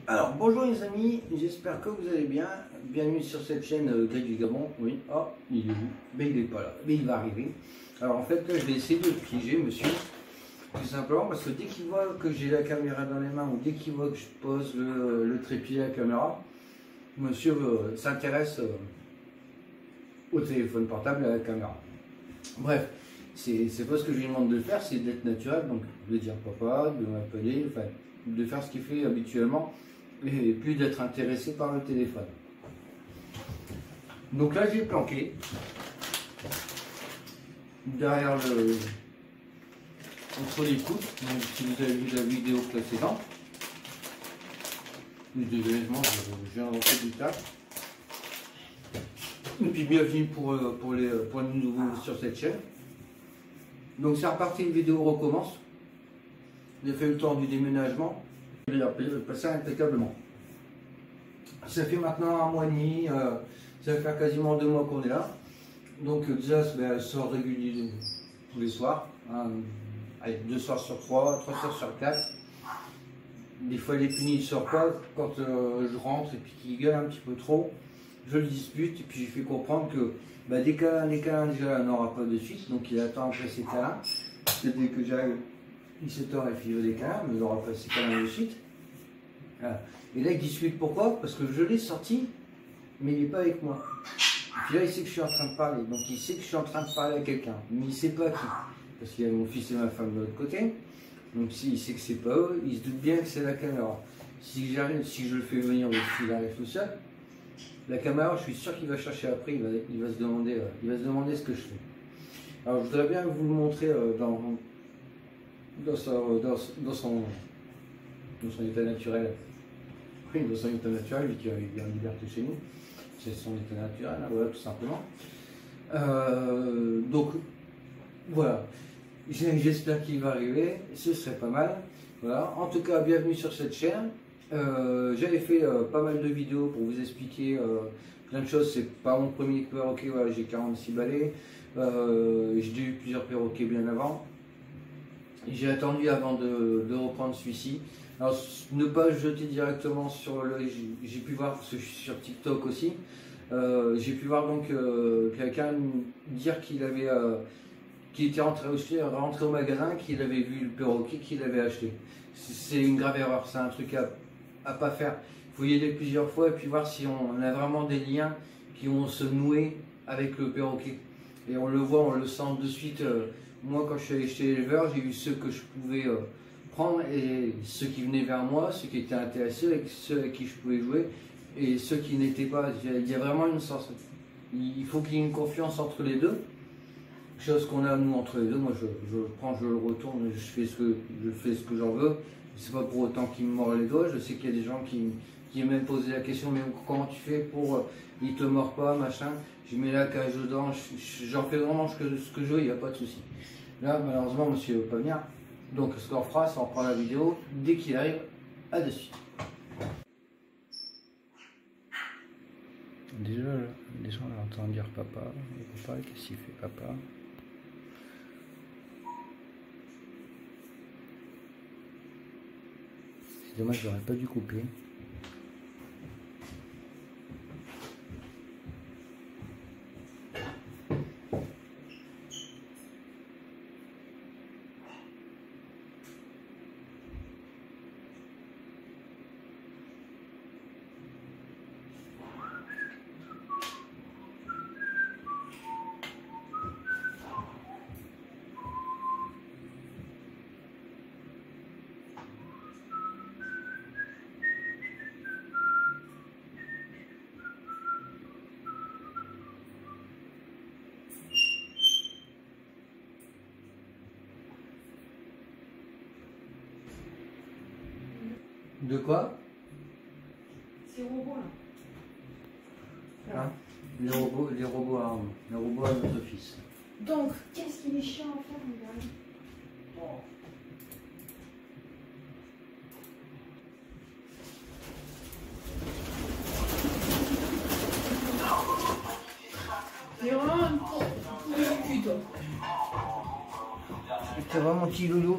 Alors, bonjour les amis, j'espère que vous allez bien. Bienvenue sur cette chaîne Greg du Gabon. Oui, oh, il est où? Ben, il n'est pas là, mais il va arriver. Alors en fait, là, je vais essayer de le piéger, monsieur. Tout simplement parce que dès qu'il voit que j'ai la caméra dans les mains ou dès qu'il voit que je pose le trépied à la caméra, monsieur s'intéresse au téléphone portable et à la caméra. Bref, c'est pas ce que je lui demande de faire, c'est d'être naturel, donc de dire papa, de m'appeler, enfin, de faire ce qu'il fait habituellement et plus d'être intéressé par le téléphone. Donc là, j'ai planqué derrière le entre les poutres. Donc si vous avez vu la vidéo précédente, désolé, j'ai inventé du taf. Et puis bienvenue pour les nouveaux sur cette chaîne. Donc c'est reparti, une vidéo recommence. J'ai fait le temps du déménagement. Il a passé impeccablement. Ça fait maintenant un mois et demi, ça va faire quasiment 2 mois qu'on est là. Donc déjà, elle sort régulièrement tous les soirs. Hein, allez, 2 soirs sur 3, 3 soirs sur 4. Des fois, les punis ne sortent pas quand je rentre et puis qu'il gueule un petit peu trop. Je le dispute et puis je lui fais comprendre que des câlins, les câlins déjà il n'aura pas de suite. Donc il attend après ses câlins. Dès que j'arrive, il s'étend et il veut des câlins, mais il n'aura pas ses câlins de suite. Voilà. Et là, il discute pourquoi? Parce que je l'ai sorti, mais il n'est pas avec moi. Et puis là, il sait que je suis en train de parler. Donc, il sait que je suis en train de parler à quelqu'un. Mais il ne sait pas qui. Parce qu'il y a mon fils et ma femme de l'autre côté. Donc, s'il sait que c'est pas eux, il se doute bien que c'est la caméra. Si je le fais venir ou s'il arrive tout seul, la caméra, je suis sûr qu'il va chercher après. Il va se demander ce que je fais. Alors, je voudrais bien vous le montrer dans son état naturel. Oui, dans son état naturel, vu qu'il est en liberté chez nous. C'est son état naturel, hein, voilà, tout simplement. Donc, voilà. J'espère qu'il va arriver, ce serait pas mal. Voilà. En tout cas, bienvenue sur cette chaîne. J'avais fait pas mal de vidéos pour vous expliquer plein de choses. C'est pas mon premier perroquet, voilà, j'ai 46 balais. J'ai eu plusieurs perroquets bien avant. J'ai attendu avant de reprendre celui-ci. Alors, ne pas jeter directement sur le... J'ai pu voir, parce que je suis sur TikTok aussi, j'ai pu voir donc quelqu'un dire qu'il était rentré au magasin, qu'il avait vu le perroquet, qu'il avait acheté. C'est une grave erreur, c'est un truc à pas faire. Il faut y aller plusieurs fois et puis voir si on a vraiment des liens qui vont se nouer avec le perroquet. Et on le voit, on le sent de suite. Moi, quand je suis allé chez l'éleveur, j'ai vu ceux que je pouvais prendre et ceux qui venaient vers moi, ceux qui étaient intéressés, avec ceux avec qui je pouvais jouer et ceux qui n'étaient pas. Il y a vraiment une sens. Il faut qu'il y ait une confiance entre les deux. Chose qu'on a nous entre les deux. Moi, je prends, je le retourne, je fais ce que j'en veux. C'est pas pour autant qu'il me mord les doigts. Je sais qu'il y a des gens qui même posé la question, mais comment tu fais pour il te mord pas, machin. Je mets la cage dedans, j'en fais vraiment ce que je veux, il n'y a pas de souci. Là, malheureusement, monsieur ne veut pas venir. Donc, ce qu'on fera, c'est on reprend la vidéo dès qu'il arrive. À de suite. Déjà, les gens l'entendent dire papa. Et papa, qu'est-ce qu'il fait, papa? C'est dommage, j'aurais pas dû couper. De quoi? Ces robots là. Hein? Les robots à notre fils. Donc, qu'est-ce qu'il est chiant à faire, regarde. Oh. C'est vraiment un petit cul, toi. C'est vraiment mon petit loulou.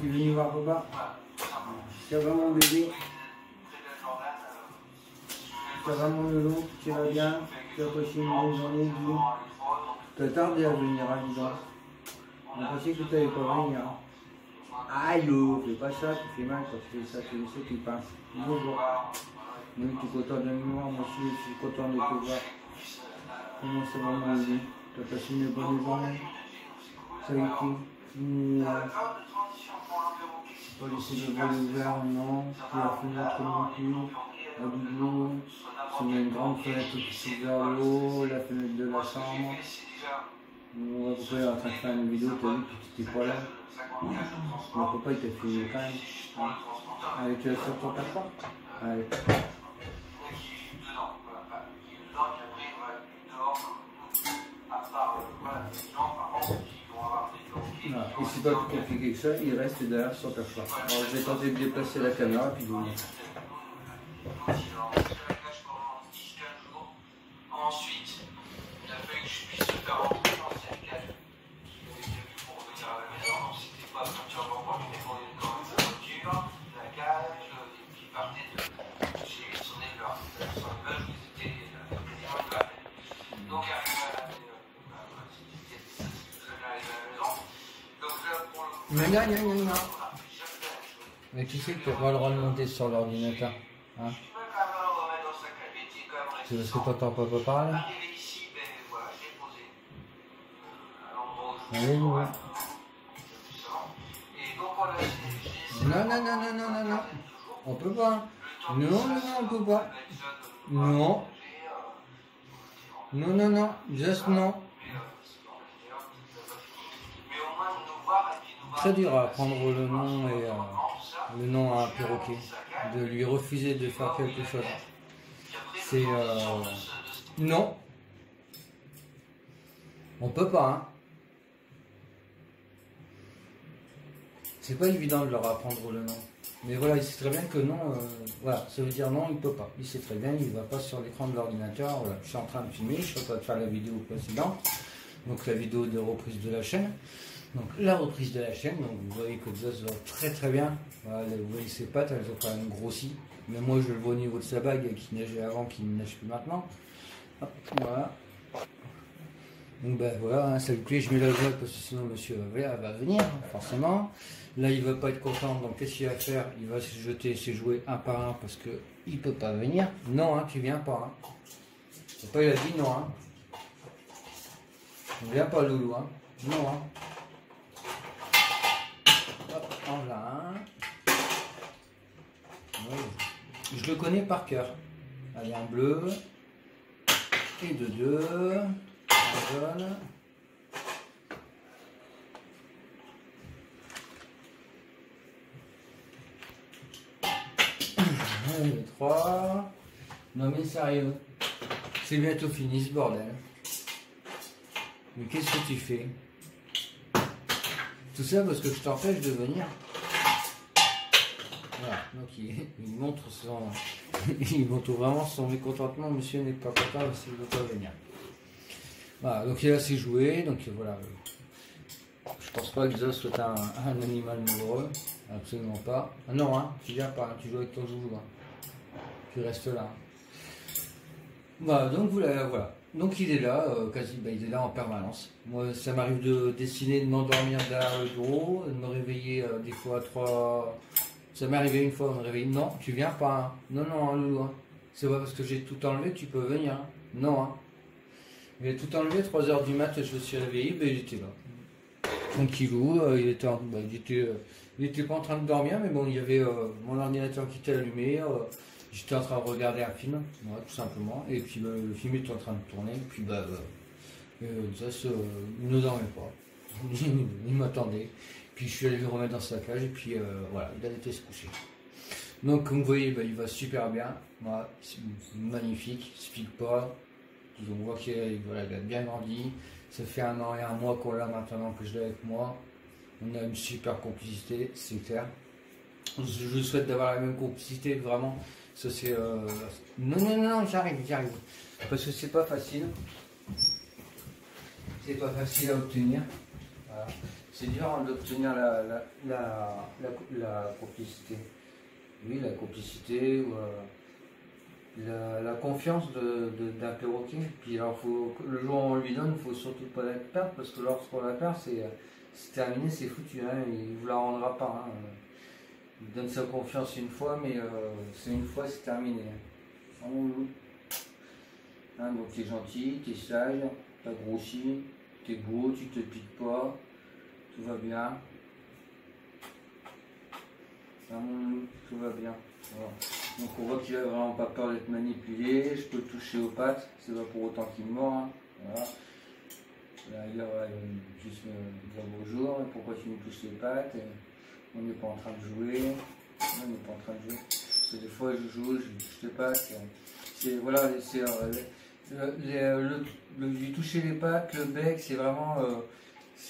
Tu es venu voir papa. C'est vraiment mon bébé. Ça va mon loulou, tu vas bien? Tu as passé une bonne journée, Guy? T'as tardé à venir, hein, dis donc. On pensait que tu n'allais pas venir. Aïe, oh, fais pas ça, tu fais mal quand tu fais ça, tu sais qu'il pince. Bonjour. Oui, tu es content de me voir, moi aussi, je suis content de te voir. Comment ça va, mon loulou? T'as passé une bonne journée? Ça a été? Pas laisser le vol ouvert, non. Puis la fenêtre non plus. La doublon. Il y a une grande fenêtre qui s'ouvre vers le haut, la fenêtre de la chambre. Bon, après, il est en train de faire une vidéo, t'as vu que tu n'étais pas là. Mon papa, il t'a filmé quand même. Hein. Allez, tu vas sur ton passeport? Allez. Voilà. Et c'est pas plus compliqué que ça, il reste derrière sur ta porte. Alors je vais tenter de déplacer la caméra puis vous montrer. Ensuite, il a fallu que je puisse faire rentrer l'ancien cage. Pour revenir à la maison, donc c'était pas comme tu vas voir, je dépendais quand même de la voiture, de la cage, qui partait de chez son éleveur. Son éleveur, ils étaient quasiment de la peine. Donc arrivé à la maison, mais tu sais que tu n'as pas le droit de monter sur l'ordinateur. Hein? C'est parce que tu n'entends pas parler. Allez, ouais. Non, non, non, non, non, non, non. On peut pas. Non, non, non, on peut pas. Non. Non, non, non. Juste non. Très dur à apprendre le nom et le nom à un perroquet, de lui refuser de faire quelque chose. C'est non, on peut pas. Hein. C'est pas évident de leur apprendre le nom. Mais voilà, il sait très bien que non, voilà, ça veut dire non, il peut pas. Il sait très bien, il va pas sur l'écran de l'ordinateur. Voilà, je suis en train de filmer, je suis en train de faire la vidéo précédente, donc la vidéo de reprise de la chaîne. Donc la reprise de la chaîne, donc vous voyez que Zeus va très très bien. Voilà, vous voyez ses pattes, elles ont quand même grossi. Mais moi je le vois au niveau de sa bague qui neigeait avant, qui ne neige plus maintenant. Hop, voilà. Donc ben voilà, hein, ça lui plaît, je mets la joie parce que sinon monsieur va venir, forcément. Là il va pas être content, donc qu'est-ce qu'il va faire? Il va se jeter ses jouets un par un parce que il peut pas venir. Non, hein, tu viens pas. Hein. C'est pas il a dit non. Hein. Tu viens pas loulou. Hein. Non. Hein. Hop, en là un. Oui. Je le connais par cœur. Allez, un bleu. Et de deux. Un jaune. Un, deux, trois. Non mais sérieux. C'est bientôt fini ce bordel. Mais qu'est-ce que tu fais? Tout ça parce que je t'empêche de venir. Voilà, donc il montre son... il montre vraiment son mécontentement. Monsieur n'est pas content parce qu'il ne veut pas venir. Voilà, donc il a ses jouets, donc voilà. Je pense pas que Zeus soit un animal malheureux. Absolument pas. Ah non, hein, tu viens pas, hein, tu joues avec ton joujou. Hein. Tu restes là. Voilà, donc voilà. Donc il est là, quasi, il est là en permanence. Moi, ça m'arrive de dessiner, de m'endormir derrière le bureau, de me réveiller des fois 3... Ça m'est arrivé une fois, de me réveiller. Non, tu viens pas. Hein. Non, non, hein, loulou. Hein. C'est pas parce que j'ai tout enlevé que tu peux venir. Hein. Non. Hein. J'ai tout enlevé, 3 h du mat, je me suis réveillé, il était là. Tranquillou, il était pas en train de dormir, mais bon, il y avait mon ordinateur qui était allumé. J'étais en train de regarder un film, voilà, tout simplement, et puis le film était en train de tourner, et puis il ne dormait pas, il m'attendait, puis je suis allé le remettre dans sa cage, et puis voilà, il a été se coucher. Donc comme vous voyez, il va super bien, voilà, magnifique, il se pique pas, on voit qu'il a bien grandi, ça fait 1 an et 1 mois qu'on l'a maintenant que je l'ai avec moi, on a une super complicité, c'est clair. Je souhaite d'avoir la même complicité, vraiment. Ça c'est non, j'arrive. Parce que c'est pas facile. C'est pas facile à obtenir. Voilà. C'est dur d'obtenir la complicité. Oui, la complicité. la confiance d'un perroquet. Puis alors, le jour où on lui donne, il faut surtout pas la perdre, parce que lorsqu'on la perd, c'est terminé, c'est foutu, hein, il vous la rendra pas. Hein. Il donne sa confiance une fois, mais c'est une fois, c'est terminé. Hein, donc t'es gentil, t'es sage, t'as grossi, t'es beau, tu te piques pas, tout va bien. Tout va bien. Voilà. Donc on voit qu'il a vraiment pas peur d'être manipulé, je peux le toucher aux pattes, c'est pas pour autant qu'il me mord. Hein. Voilà. Là, il va juste me dire bonjour, pourquoi tu me touches les pattes, on n'est pas en train de jouer, on n'est pas en train de jouer. Parce que des fois je joue, je touche les pattes, voilà, lui toucher les pattes, le bec, c'est vraiment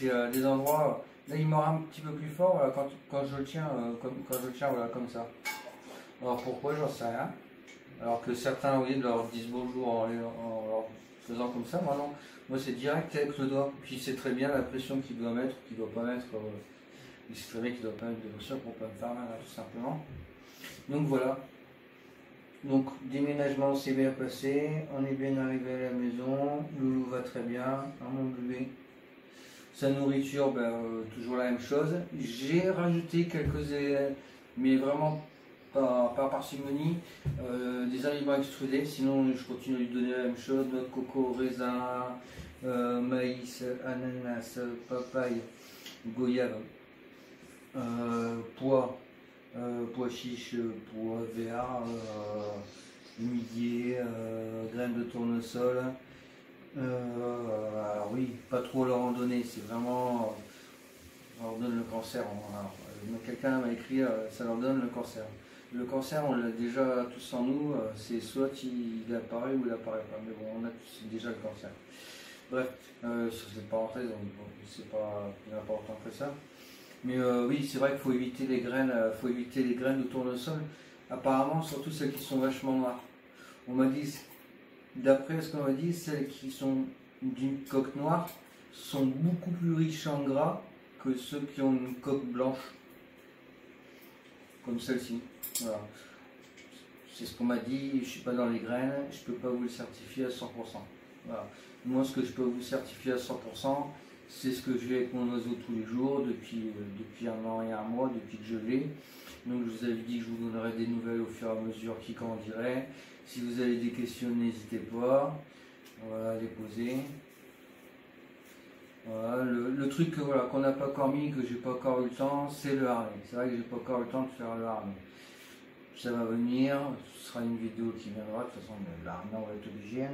des endroits. Là, il mord un petit peu plus fort voilà, quand je le tiens, voilà, comme ça. Alors pourquoi, j'en sais rien. Alors que certains, oui, leur disent bonjour en leur faisant comme ça. Moi, non. Moi, c'est direct avec le doigt. Puis il sait très bien la pression qu'il doit mettre, qu'il ne doit pas mettre. Il sait très bien qu'il ne doit pas mettre de pression pour ne pas me faire mal, tout simplement. Donc voilà. Donc, déménagement s'est bien passé. On est bien arrivé à la maison. Loulou va très bien. Hein, mon bébé. Sa nourriture, toujours la même chose. J'ai rajouté quelques éléments, mais vraiment par parcimonie, des aliments extrudés. Sinon, je continue à lui donner la même chose. Noix de coco, raisin, maïs, ananas, papaye, goyave, pois chiche, pois vert, millet, graines de tournesol. Alors oui, pas trop leur en donner, c'est vraiment, ça leur donne le cancer. Quelqu'un m'a écrit, ça leur donne le cancer. Le cancer, on l'a déjà tous en nous, c'est soit il apparaît ou il apparaît pas, mais bon, on a tous déjà le cancer. Bref, sur cette parenthèse, bon, c'est pas plus important que ça. Mais oui, c'est vrai qu'il faut éviter les graines, de tournesol. Apparemment, surtout celles qui sont vachement noires. On m'a dit, d'après ce qu'on m'a dit, celles qui sont d'une coque noire sont beaucoup plus riches en gras que ceux qui ont une coque blanche, comme celle-ci. Voilà. C'est ce qu'on m'a dit, je ne suis pas dans les graines, je ne peux pas vous le certifier à 100%. Voilà. Moi, ce que je peux vous certifier à 100%, c'est ce que je fais avec mon oiseau tous les jours, depuis 1 an et 1 mois, depuis que je l'ai. Donc je vous avais dit que je vous donnerai des nouvelles au fur et à mesure qui grandirait. Si vous avez des questions, n'hésitez pas à les poser. Voilà, le truc voilà, qu'on n'a pas encore mis, que j'ai pas encore eu le temps, c'est le harnais. C'est vrai que j'ai pas encore eu le temps de faire le harnais. Ça va venir, ce sera une vidéo qui viendra, de toute façon le harnais on va être obligé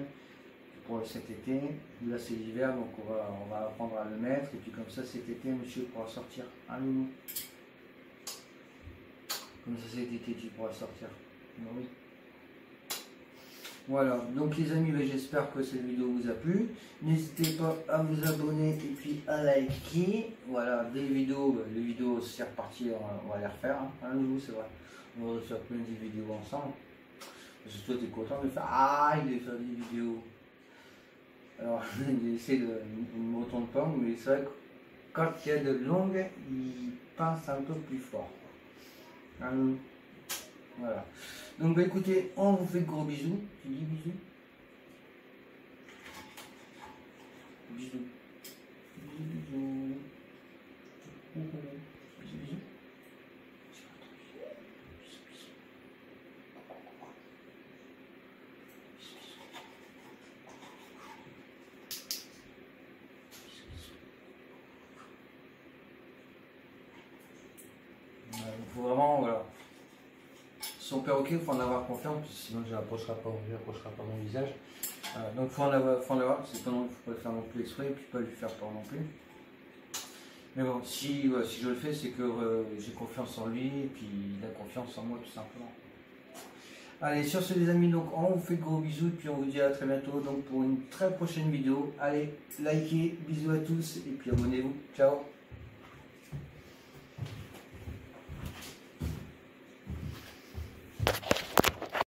pour cet été. Là c'est l'hiver, donc on va apprendre à le mettre, et puis comme ça cet été monsieur pourra sortir. Un loulou. Comme ça cet été tu pourras sortir. Oui. Voilà, donc les amis, j'espère que cette vidéo vous a plu. N'hésitez pas à vous abonner et puis à liker. Voilà, les vidéos c'est reparti, on va les refaire. Hein, nous, c'est vrai. On va faire plein de vidéos ensemble. Parce que toi, tu es content de faire des vidéos. Alors, j'essaie de ne me retourne pas, mais c'est vrai que quand il y a de longues, il pince un peu plus fort. Hein, voilà. Donc écoutez, on vous fait de gros bisous. Tu dis bisous? Bisous. Bisous. Bisous, bisous. Il faut vraiment, voilà. Son perroquet, il faut en avoir confiance, sinon je n'approcherai pas mon visage. Donc il faut en avoir, c'est pas non, faut pas le faire non plus exprès, et puis pas lui faire peur non plus. Mais bon, si je le fais, c'est que j'ai confiance en lui, et puis il a confiance en moi tout simplement. Allez, sur ce les amis, donc on vous fait de gros bisous, et puis on vous dit à très bientôt donc pour une très prochaine vidéo. Allez, likez, bisous à tous, et puis abonnez-vous. Ciao.